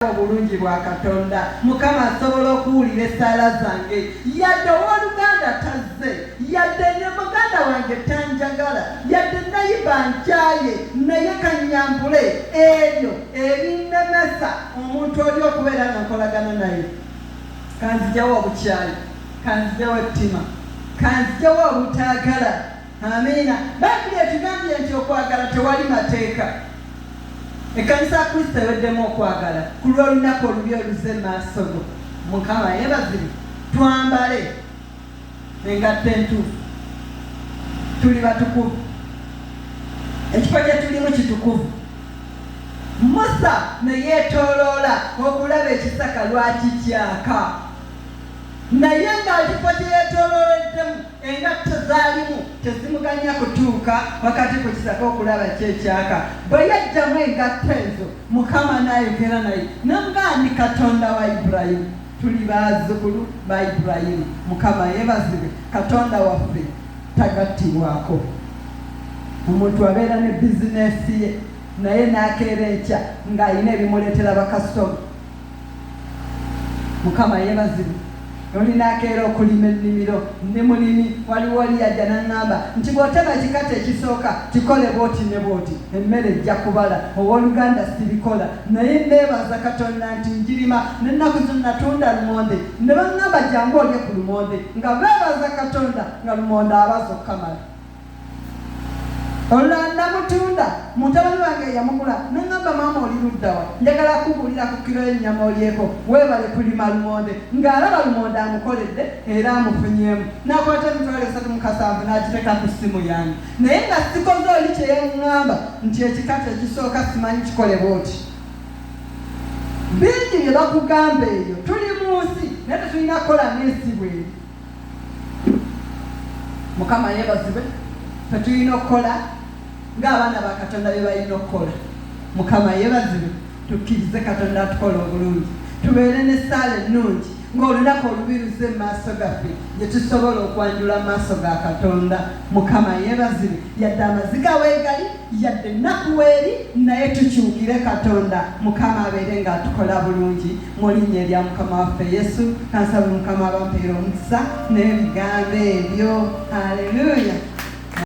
obulungi bwa Katonda. Mukama asobola okuwulira essaala zange. Yadde owooluganda tazze, yadde ne muganda wange tanjagala, yadde nayiba nkyaye naye kannyambule ebyo ebinnemesa omuntu oli okubeera nga nkolagana naye. Kanzijawo obukyayi, kanzijawo ettima, kanzijawo obutaagala. Amiina. Bayibuli etugambye nti okwagala tewali mateeka. Ekkanisa ya Kristo eweddemu okwagala ku lw'olunaku olubi oluze maaso go. Mukama yeebazibwe. Twambale engatto entuufu, tuli batukuvu, ekifo gye tulimu kitukuvu. Musa ne yeetooloola okulaba ekisaka lwaki kyaka, naye ng'ekifo kye yeetoolooleddemu engatto zaalimu tezimuganya kutuuka wakati ku kisaka okulaba kyekyaka. Bwe yajjamu engatto ezo, Mukama n'ayogera naye n'amugaa ndi Katonda wa Ibulayimu. Tuli bazzukulu ba Ibulayimu. Mukama yeebazibwe. Katonda waffe tagattibwako. Omuntu abeera ne bizinesi ye naye n'akeera enkya ng'alina ebimuleetera bakasitoma. Mukama yeebazibwe. Olina akeera okulima ennimiro, ndi mulimi, waliwo oli yajja n'aŋŋamba nti bw'otema ekikata ekisooka kikole bw'oti ne bw'oti, emmere ejja kubala. Owooluganda sibikola, naye neebaza Katonda nti njirima, n'ennaku zino natunda lumonde, ne baŋŋamba jangu olye ku lumonde, nga beebaza Katonda nga lumonde abaza okukamala. Olulala namutunda, mutabani wange yamugula, n'aŋŋamba maama oli ludda wa? Njagala kubuulira ku kiro y'ennyama olyeko, weebale kulima lumonde. Ng'alaba lumonde amukoledde era amufunyeemu. N'akwata emitwalo 37 n'agiteeka ku ssimu yange. Naye nga sikoze oli kye yaŋŋamba nti ekikata ekisooka simanyi kikole bw'oti. Bingi bye bakugamba eyo, tuli mu nsi naye tetulina kukola n'ensi bw'eri. Mukama yeebazibwe. Tetulina okukola ng'abaana ba Katonda bye balina okukola. Mukama yeebazibwe. Tukkirize Katonda atukola obulungi, tubeere n'essaala ennungi ng'olunaku olubi luzze mu maaso gaffe gye tusobola okwanjula mu maaso ga Katonda. Mukama yeebazibwe. Yadde amaziga weegali, yadde ennaku weeri, naye tukyukire Katonda. Mukama abeere ng'atukola bulungi mu linnya erya Mukama waffe Yesu. Kansaba Mukama abampeera omukisa n'ebigambo ebyo. Haleluya.